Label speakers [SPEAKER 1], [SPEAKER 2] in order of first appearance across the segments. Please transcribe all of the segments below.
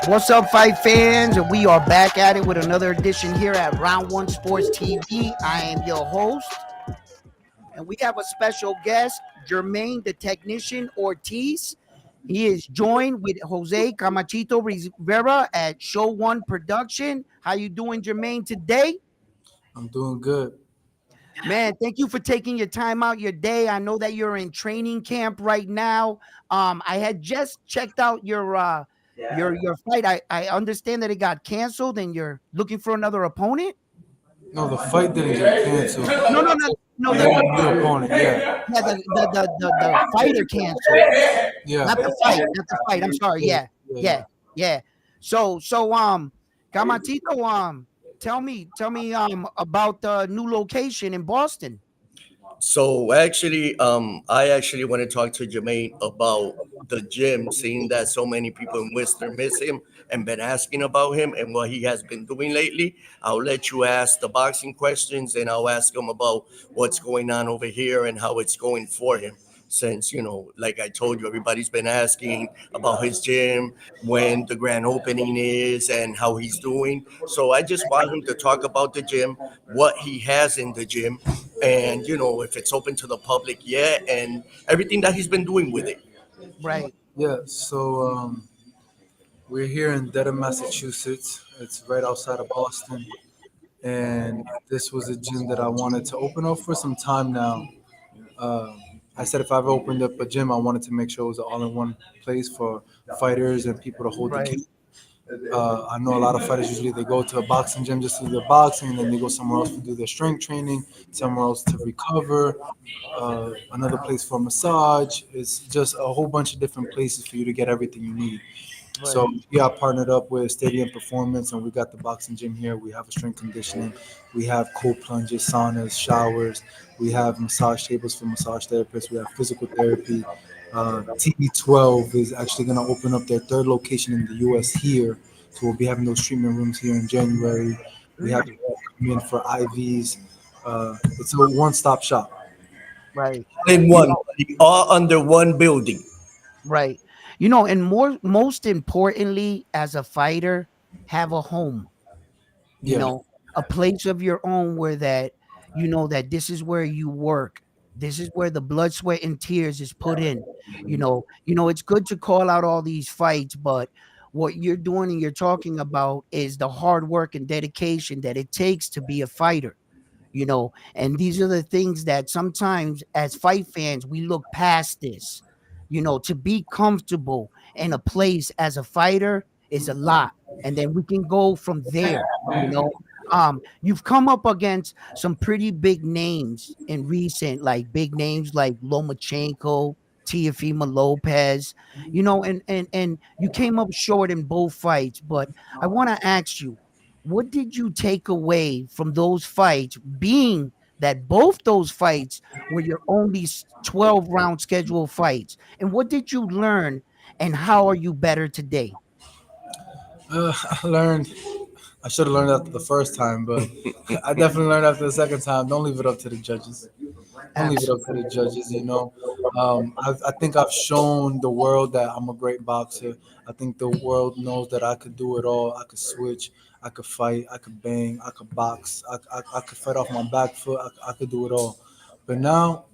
[SPEAKER 1] What's up, fight fans? And we are back at it with another edition here at Round One Sports TV. I am your host, and we have a special guest, Jamain, the technician Ortiz. He is joined with Jose Camachito Rivera at Show One Production. How you doing, Jamain, today?
[SPEAKER 2] I'm doing good.
[SPEAKER 1] Man, thank you for taking your time out your day. I know that you're in training camp right now. I had just checked out your fight. I understand that it got canceled and you're looking for another opponent.
[SPEAKER 2] No, the fight didn't get canceled.
[SPEAKER 1] No, no, no, no.
[SPEAKER 2] I got a new opponent. Yeah,
[SPEAKER 1] Yeah, the fighter canceled.
[SPEAKER 2] yeah,
[SPEAKER 1] Not the fight. Not the fight. I'm sorry.
[SPEAKER 2] yeah,
[SPEAKER 1] Yeah,
[SPEAKER 2] yeah.
[SPEAKER 1] yeah, yeah. So Camatito, tell me about the new location in Boston.
[SPEAKER 3] I actually want to talk to Jamain about the gym, seeing that so many people in Worcester miss him and been asking about him and what he has been doing lately. I'll let you ask the boxing questions, and I'll ask him about what's going on over here and how it's going for him. Since, like I told you, everybody's been asking about his gym, when the grand opening is, and how he's doing. So I just want him to talk about the gym, what he has in the gym, and if it's open to the public yet, and everything that he's been doing with it.
[SPEAKER 1] Right.
[SPEAKER 2] Yeah. So we're here in Dedham, Massachusetts. It's right outside of Boston, and this was a gym that I wanted to open up for some time now. Uh, I said if I ever opened up a gym, I wanted to make sure it was an all-in-one place for fighters and people to hold the
[SPEAKER 1] Right.
[SPEAKER 2] key. I know a lot of fighters usually they go to a boxing gym just to do their boxing, and then they go somewhere else to do their strength training, somewhere else to recover, another place for massage. It's just a whole bunch of different places for you to get everything you need. So
[SPEAKER 1] Right.
[SPEAKER 2] we are partnered up with Stadium Performance, and we got the boxing gym here. We have a strength conditioning, we have cold plunges, saunas, showers. We have massage tables for massage therapists. We have physical therapy. TB12 is actually going to open up their third location in the U.S. here, so we'll be having those treatment rooms here in January. We have
[SPEAKER 1] Really?
[SPEAKER 2] people come in for IVs. It's a one-stop shop.
[SPEAKER 1] Right.
[SPEAKER 3] In
[SPEAKER 1] You
[SPEAKER 3] one,
[SPEAKER 1] know,
[SPEAKER 3] all under one building.
[SPEAKER 1] right. And most importantly, as a fighter, have a home. you
[SPEAKER 2] Yeah,
[SPEAKER 1] know a place of your own where that that this is where you work, this is where the blood, sweat, and tears is put in. It's good to call out all these fights, but what you're doing and you're talking about is the hard work and dedication that it takes to be a fighter. And these are the things that sometimes as fight fans we look past this. To be comfortable in a place as a fighter is a lot, and then we can go from there. you know you've come up against some pretty big names in recent, like big names like Lomachenko, Teofimo Lopez. And you came up short in both fights, but I want to ask you, what did you take away from those fights, being that both those fights were your only 12 round scheduled fights? And what did you learn, and how are you better today?
[SPEAKER 2] I learned. I should have learned after the first time, but I definitely learned after the second time. Don't leave it up to the judges. Don't leave it up to the
[SPEAKER 1] Absolutely.
[SPEAKER 2] judges. I think I've shown the world that I'm a great boxer. I think the world knows that I could do it all. I could switch. I could fight. I could bang. I could box. I could fight off my back foot. I could do it all. But now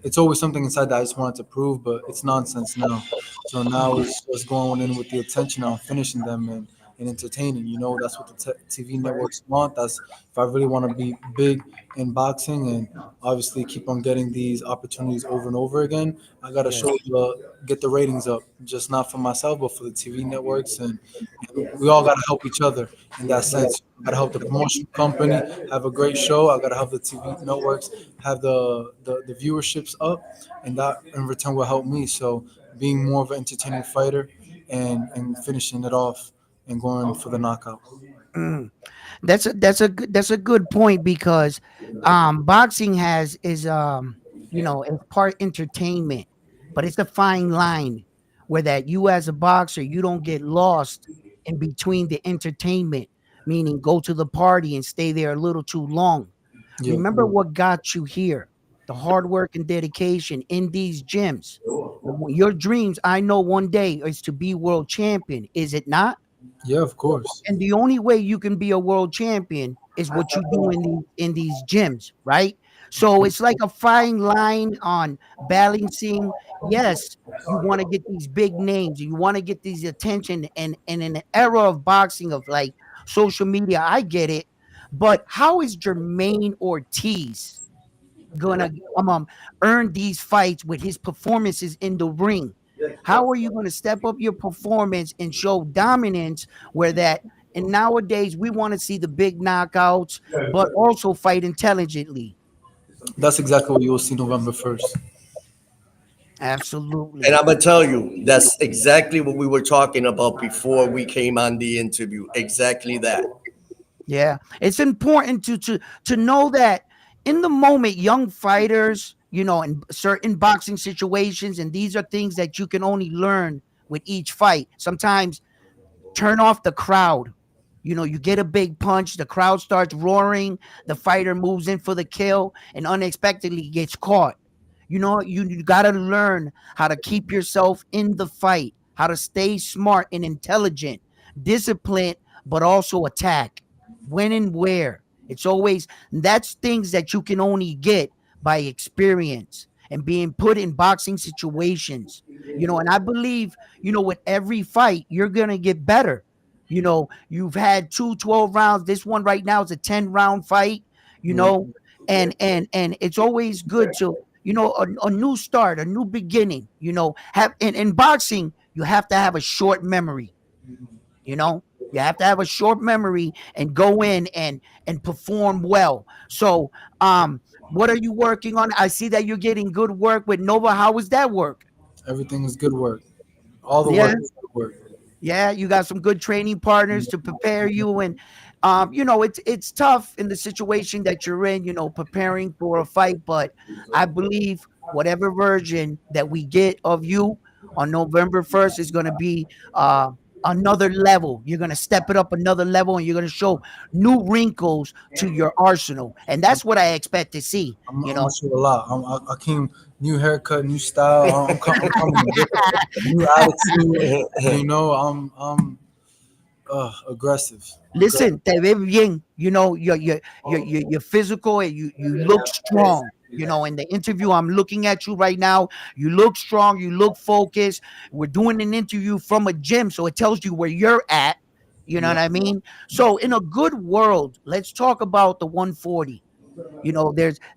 [SPEAKER 2] it's always something inside that I just wanted to prove, but it's nonsense now. So now it's just going in with the attention on finishing them and entertaining. That's what the TV
[SPEAKER 1] Right.
[SPEAKER 2] networks want. That's if I really want to be big in boxing and obviously keep on getting these opportunities over and over again. I gotta
[SPEAKER 1] Yes.
[SPEAKER 2] get the ratings up, just not for myself, but for the TV networks, and we all gotta help each other in that
[SPEAKER 1] Right.
[SPEAKER 2] sense. I gotta help the promotion company have a great show. I gotta help the TV networks have the viewerships up, and that in return will help me. So being more of an entertaining fighter and finishing it off and going for the knockout.
[SPEAKER 1] Mm. That's a good point, because boxing has is is part entertainment, but it's a fine line where that you as a boxer, you don't get lost in between the entertainment, meaning go to the party and stay there a little too long.
[SPEAKER 2] Yeah.
[SPEAKER 1] Remember what got you here, the hard work and dedication in these gyms. Your dreams, I know one day, is to be world champion, is it not?
[SPEAKER 2] Yeah, of course.
[SPEAKER 1] And the only way you can be a world champion is what you do in these gyms, right? So it's like a fine line on balancing. Yes, you want to get these big names, you want to get these attention, and in an era of boxing of like social media, I get it. But how is Jermaine Ortiz gonna earn these fights with his performances in the ring? How are you going to step up your performance and show dominance where that? And nowadays we want to see the big knockouts, but also fight intelligently.
[SPEAKER 2] That's exactly what you will see November 1st.
[SPEAKER 3] And
[SPEAKER 1] Absolutely.
[SPEAKER 3] I'm gonna tell you, that's exactly what we were talking about before we came on the interview. Exactly that.
[SPEAKER 1] Yeah, it's important to know that in the moment, young fighters, in certain boxing situations, and these are things that you can only learn with each fight. Sometimes turn off the crowd. You get a big punch, the crowd starts roaring, the fighter moves in for the kill, and unexpectedly gets caught. You got to learn how to keep yourself in the fight, how to stay smart and intelligent, disciplined, but also attack. When and where. It's always, that's things that you can only get by experience and being put in boxing situations. And I believe, with every fight, you're going to get better. You've had 2 12 rounds. This one right now is a 10-round fight, you know, and it's always good to, a new start, a new beginning, have in boxing, you have to have a short memory, you know. You have to have a short memory and go in and perform well. So, what are you working on? I see that you're getting good work with Nova. How was that work?
[SPEAKER 2] Everything is good work. All the
[SPEAKER 1] Yeah.
[SPEAKER 2] work is good work.
[SPEAKER 1] Yeah, you got some good training partners to prepare you, and it's tough in the situation that you're in, preparing for a fight. But I believe whatever version that we get of you on November 1st is going to be another level. You're going to step it up another level, and you're going to show new wrinkles to your arsenal, and that's what I expect to see.
[SPEAKER 2] I'm gonna show a lot. I came new haircut, new style. I'm coming different, new attitude. I'm aggressive. Aggressive.
[SPEAKER 1] Listen, te ve bien. You're physical and you look strong. In the interview, I'm looking at you right now. You look strong. You look focused. We're doing an interview from a gym, so it tells you where you're at. You know
[SPEAKER 2] Yeah,
[SPEAKER 1] what I mean? So, in a good world, let's talk about the 140.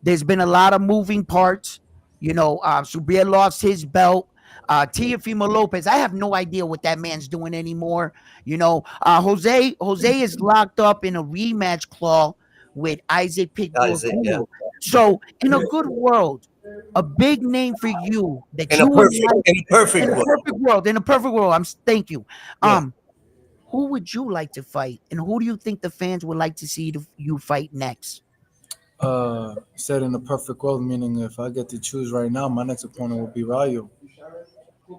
[SPEAKER 1] There's been a lot of moving parts. Subir lost his belt. Teofimo Lopez, I have no idea what that man's doing anymore. Jose is locked up in a rematch clause with Isaac Pitbull
[SPEAKER 3] Isaac, yeah.
[SPEAKER 1] Jr. So, in a good world, a big name for you that
[SPEAKER 3] In a
[SPEAKER 1] you would
[SPEAKER 3] perfect,
[SPEAKER 1] like
[SPEAKER 3] in a perfect
[SPEAKER 1] in a
[SPEAKER 3] world.
[SPEAKER 1] perfect world. In a perfect world, thank you.
[SPEAKER 3] Yeah.
[SPEAKER 1] Who would you like to fight, and who do you think the fans would like to see you fight next?
[SPEAKER 2] said in the perfect world, meaning if I get to choose right now, my next opponent would be Rayo.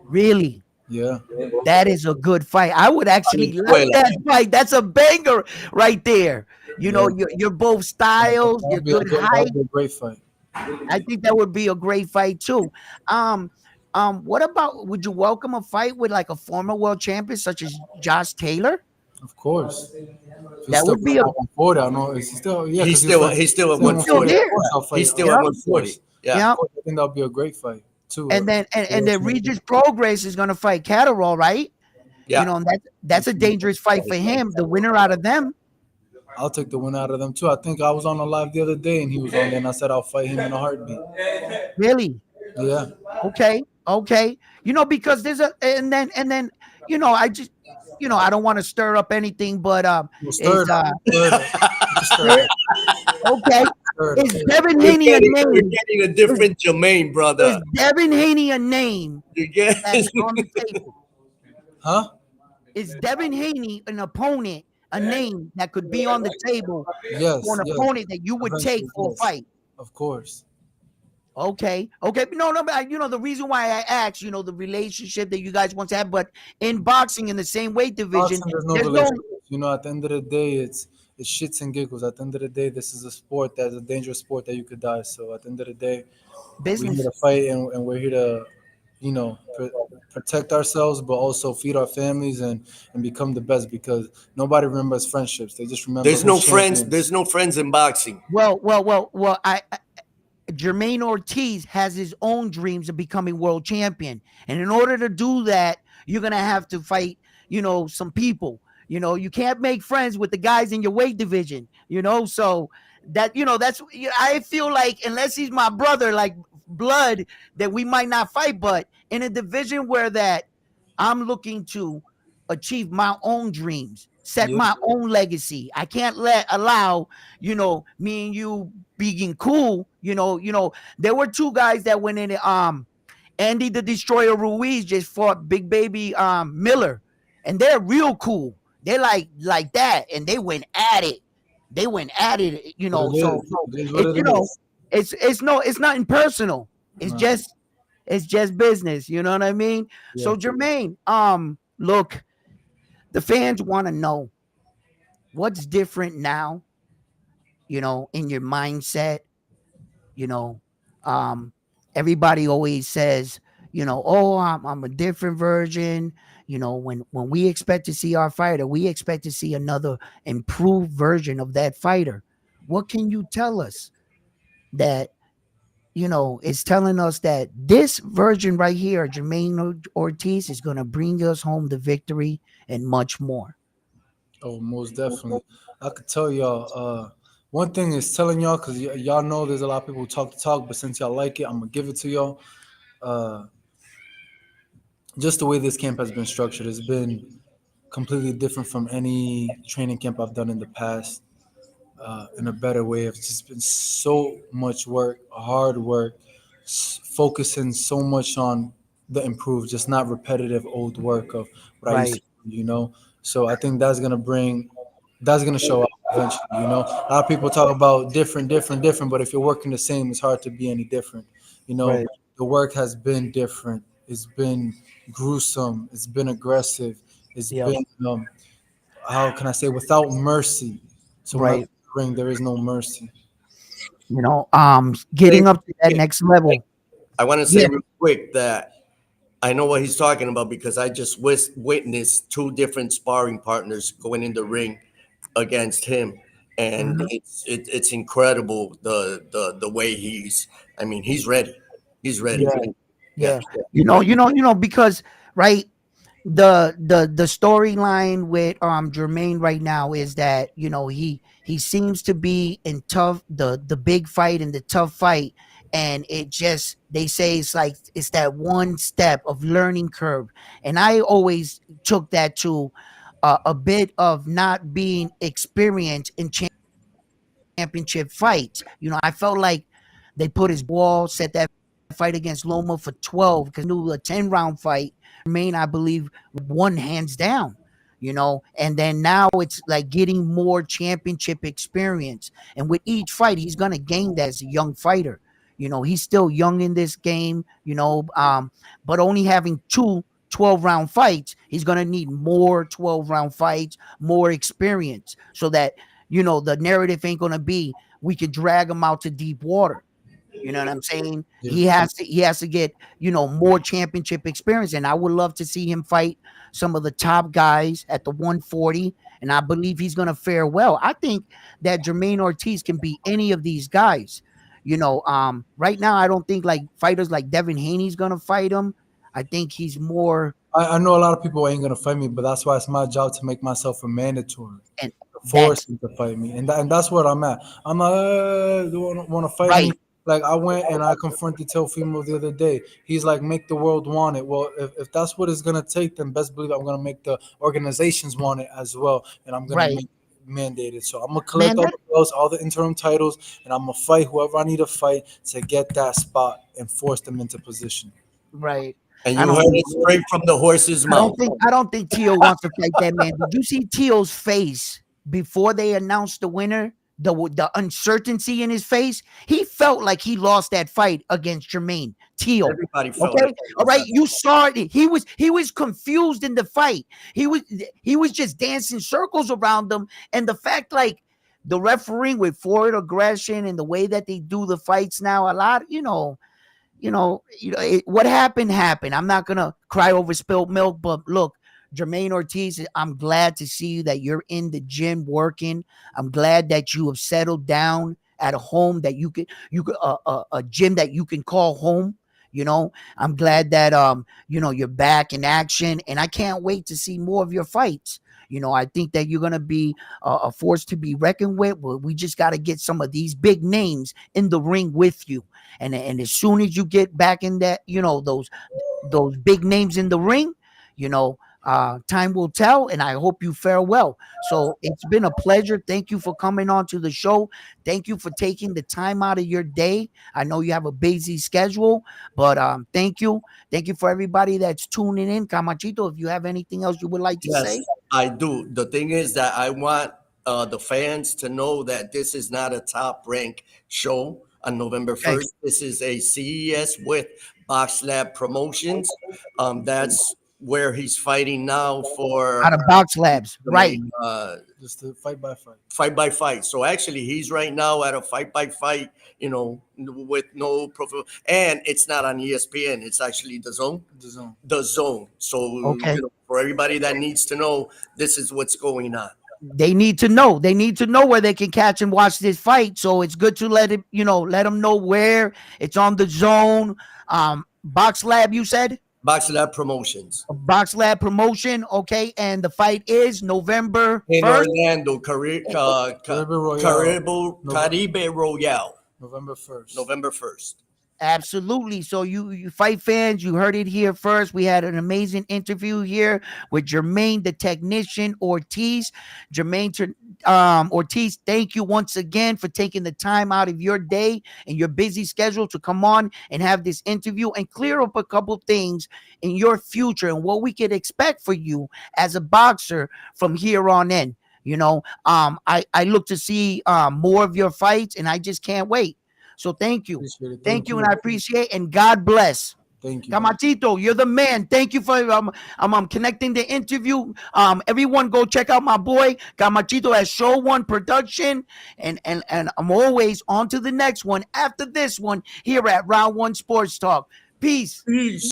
[SPEAKER 1] Really?
[SPEAKER 2] Yeah,
[SPEAKER 1] That is a good fight. I would actually like
[SPEAKER 3] Escuela.
[SPEAKER 1] that fight. That's a banger right there.
[SPEAKER 2] yeah.
[SPEAKER 1] You're both styles, you're good
[SPEAKER 2] That'd
[SPEAKER 1] height.
[SPEAKER 2] be a great fight.
[SPEAKER 1] I think that would be a great fight too. Um, what about, would you welcome a fight with like a former world champion such as Josh Taylor?
[SPEAKER 2] Of course. If he's
[SPEAKER 1] That
[SPEAKER 2] still
[SPEAKER 1] would be a
[SPEAKER 2] 140, I know. Is he still? Yeah,
[SPEAKER 3] He's
[SPEAKER 2] because
[SPEAKER 3] still he's still at
[SPEAKER 1] he's still
[SPEAKER 3] 140.
[SPEAKER 1] there.
[SPEAKER 2] I'll fight.
[SPEAKER 3] He's still
[SPEAKER 1] Yeah,
[SPEAKER 3] at
[SPEAKER 2] Of
[SPEAKER 3] 140.
[SPEAKER 2] course.
[SPEAKER 3] Yeah.
[SPEAKER 1] yeah.
[SPEAKER 2] I think that'll be a great fight too.
[SPEAKER 1] And then Regis Progress is gonna fight Catterall, right?
[SPEAKER 3] Yeah.
[SPEAKER 1] And that's a dangerous fight for him. The winner out of them.
[SPEAKER 2] I'll take the win out of them too. I think I was on a live the other day and he was on there and I said I'll fight him in a heartbeat.
[SPEAKER 1] Really?
[SPEAKER 2] Yeah.
[SPEAKER 1] Okay, okay. Because there's a and then I just I don't want to stir up anything, but
[SPEAKER 2] Well,
[SPEAKER 1] is
[SPEAKER 2] stir it.
[SPEAKER 1] okay.
[SPEAKER 2] Stir
[SPEAKER 1] Is
[SPEAKER 2] it.
[SPEAKER 1] Devin
[SPEAKER 3] You're
[SPEAKER 1] Haney a
[SPEAKER 3] getting, you're
[SPEAKER 1] name?
[SPEAKER 3] getting a different Jamain,
[SPEAKER 1] Is
[SPEAKER 3] brother.
[SPEAKER 1] Devin Haney a name
[SPEAKER 3] You get
[SPEAKER 1] that's on the table?
[SPEAKER 2] Huh?
[SPEAKER 1] Is Devin Haney an opponent, a name that could be on the table
[SPEAKER 2] Yes.
[SPEAKER 1] for an
[SPEAKER 2] Yes.
[SPEAKER 1] opponent that you would take
[SPEAKER 2] Eventually,
[SPEAKER 1] for a
[SPEAKER 2] yes.
[SPEAKER 1] fight?
[SPEAKER 2] Of course.
[SPEAKER 1] Okay, okay. No, but the reason why I asked, the relationship that you guys once had, but in boxing in the same weight division,
[SPEAKER 2] Boxing, there's no
[SPEAKER 1] there's no
[SPEAKER 2] relationship. At the end of the day, it's shits and giggles. At the end of the day, this is a sport that's a dangerous sport that you could die. So at the end of the day, we're here
[SPEAKER 1] business.
[SPEAKER 2] to fight and we're here to, you know, protect ourselves, but also feed our families and become the best. Because nobody remembers friendships; they just remember
[SPEAKER 3] There's no
[SPEAKER 2] who's
[SPEAKER 3] friends.
[SPEAKER 2] champions.
[SPEAKER 3] There's no friends in boxing.
[SPEAKER 1] Well. Jamain Ortiz has his own dreams of becoming world champion. And in order to do that, you're going to have to fight, some people. You can't make friends with the guys in your weight division. So that's, I feel like, unless he's my brother, like blood, that we might not fight. But in a division where that I'm looking to achieve my own dreams, set
[SPEAKER 2] Yeah,
[SPEAKER 1] my own legacy. I can't allow, me and you being cool. There were two guys that went in. Andy the Destroyer Ruiz just fought Big Baby Miller, and they're real cool. They're like that, and they went at it. They went at it.
[SPEAKER 2] but it
[SPEAKER 1] So,
[SPEAKER 2] is.
[SPEAKER 1] so
[SPEAKER 2] It is what
[SPEAKER 1] it's
[SPEAKER 2] it is.
[SPEAKER 1] it's nothing personal. It's
[SPEAKER 2] Right.
[SPEAKER 1] just business. You know what I mean?
[SPEAKER 2] Yeah.
[SPEAKER 1] So Jermaine, look, the fans want to know what's different now. In your mindset. You know, um, everybody always says, oh, I'm a different version. When we expect to see our fighter, we expect to see another improved version of that fighter. What can you tell us that is telling us that this version right here, Jamain Ortiz, is going to bring us home the victory and much more?
[SPEAKER 2] Oh, most definitely. I could tell y'all. One thing is telling y'all because y'all know there's a lot of people who talk the talk, but since y'all like it, I'm gonna give it to y'all. Uh, just the way this camp has been structured has been completely different from any training camp I've done in the past. In a better way, it's just been so much work, hard work, focusing so much on the improved, just not repetitive old work of what I used to
[SPEAKER 1] Right,
[SPEAKER 2] do. So I think that's gonna show up eventually. A lot of people talk about different, different, different, but if you're working the same, it's hard to be any different. You know,
[SPEAKER 1] right.
[SPEAKER 2] the work has been different. It's been gruesome. It's been aggressive. It's
[SPEAKER 1] Yep.
[SPEAKER 2] been how can I say without mercy. So when I
[SPEAKER 1] Right.
[SPEAKER 2] ring, there is no mercy.
[SPEAKER 3] Say-
[SPEAKER 1] Getting up to that next level.
[SPEAKER 3] I want to say
[SPEAKER 1] Yeah.
[SPEAKER 3] real quick that I know what he's talking about because I just witnessed two different sparring partners going in the ring against him, and
[SPEAKER 1] Mhm.
[SPEAKER 3] it's incredible the way he's. I mean, he's ready. He's ready.
[SPEAKER 1] Yeah.
[SPEAKER 3] Yeah.
[SPEAKER 1] Yeah. Because right, the storyline with Jermaine right now is that he seems to be in tough the big fight and the tough fight, and it just they say it's like it's that one step of learning curve, and I always took that to a bit of not being experienced in championship fights. I felt like they put his wall, set that fight against Loma for 12 because knew a 10-round fight. Jermaine, I believe, won hands down. And then now it's like getting more championship experience. And with each fight, he's gonna gain that as a young fighter. He's still young in this game, but only having two 12-round fights, he's gonna need more 12-round fights, more experience, so that the narrative ain't gonna be we could drag him out to deep water. You know what I'm saying?
[SPEAKER 2] Yeah.
[SPEAKER 1] He has to get, more championship experience. And I would love to see him fight some of the top guys at the 140. And I believe he's gonna fare well. I think that Jamain Ortiz can beat any of these guys. Right now I don't think like fighters like Devin Haney's gonna fight him. I think he's more
[SPEAKER 2] I know a lot of people ain't gonna fight me, but that's why it's my job to make myself a mandatory,
[SPEAKER 1] and
[SPEAKER 2] force
[SPEAKER 1] that's
[SPEAKER 2] them to fight me, and that's what I'm at. I'm like, you want to fight me?
[SPEAKER 1] right,
[SPEAKER 2] Like I went and I confronted Teofimo the other day. He's like, make the world want it. Well, if that's what it's gonna take, then best believe I'm gonna make the organizations want it as well, and I'm gonna
[SPEAKER 1] right.
[SPEAKER 2] make it mandated. So I'm gonna collect
[SPEAKER 1] Man,
[SPEAKER 2] all
[SPEAKER 1] that
[SPEAKER 2] the belts, all the interim titles, and I'm gonna fight whoever I need to fight to get that spot and force them into position.
[SPEAKER 1] right.
[SPEAKER 3] And
[SPEAKER 1] I
[SPEAKER 3] you
[SPEAKER 1] don't
[SPEAKER 3] heard
[SPEAKER 1] think
[SPEAKER 3] it straight from the horse's mouth.
[SPEAKER 1] I don't think Tio wants to fight that man. Did you see Tio's face before they announced the winner? The uncertainty in his face. He felt like he lost that fight against Jermaine Tio.
[SPEAKER 3] Everybody felt
[SPEAKER 1] Okay,
[SPEAKER 3] like he
[SPEAKER 1] all
[SPEAKER 3] was
[SPEAKER 1] right.
[SPEAKER 3] that.
[SPEAKER 1] You saw it. He was confused in the fight. He was just dancing circles around them, and the fact like the refereeing with forward aggression and the way that they do the fights now, a lot. what happened happened. I'm not gonna cry over spilled milk, but look, Jamain Ortiz, I'm glad to see that you're in the gym working. I'm glad that you have settled down at a home that a gym that you can call home. I'm glad that you're back in action, and I can't wait to see more of your fights. I think that you're gonna be a force to be reckoned with. But we just got to get some of these big names in the ring with you, and as soon as you get back in that, those big names in the ring, time will tell, and I hope you fare well. So it's been a pleasure. Thank you for coming on to the show. Thank you for taking the time out of your day. I know you have a busy schedule, but thank you for everybody that's tuning in. Camachito, if you have anything else you would like to
[SPEAKER 3] Yes,
[SPEAKER 1] say.
[SPEAKER 3] I do. The thing is that I want the fans to know that this is not a top rank show on November
[SPEAKER 1] Okay.
[SPEAKER 3] 1st. This is a CES with Box Lab Promotions. That's where he's fighting now for
[SPEAKER 1] Out of Box Labs,
[SPEAKER 3] the
[SPEAKER 1] right?
[SPEAKER 3] main
[SPEAKER 2] Just a fight by fight.
[SPEAKER 3] fight by fight. So actually, he's right now at a fight by fight, with no profile, and it's not on ESPN. It's actually the Zone.
[SPEAKER 2] The zone.
[SPEAKER 3] The Zone. So
[SPEAKER 1] Okay.
[SPEAKER 3] for everybody that needs to know, this is what's going on.
[SPEAKER 1] They need to know. They need to know where they can catch and watch this fight. So it's good to let them know where it's on the Zone. Box Lab, you said?
[SPEAKER 3] Box Lab Promotions
[SPEAKER 1] Box Lab promotion, okay, and the fight is November
[SPEAKER 3] in
[SPEAKER 1] 1st.
[SPEAKER 3] Orlando, Caribe Royale,
[SPEAKER 2] November 1st.
[SPEAKER 3] November 1st.
[SPEAKER 1] Absolutely. So you fight fans, you heard it here first. We had an amazing interview here with Jamain, the technician Ortiz. Jamain Ortiz, thank you once again for taking the time out of your day and your busy schedule to come on and have this interview and clear up a couple things in your future and what we could expect for you as a boxer from here on in. I look to see more of your fights, and I just can't wait. So thank you.
[SPEAKER 2] Appreciate it.
[SPEAKER 1] Thank you, and I appreciate, and God bless.
[SPEAKER 2] Thank you.
[SPEAKER 1] Camachito, you're the man. Thank you for connecting the interview. Everyone go check out my boy Camachito at Show One Production, and I'm always on to the next one after this one here at Round One Sports Talk. Peace.
[SPEAKER 3] Peace.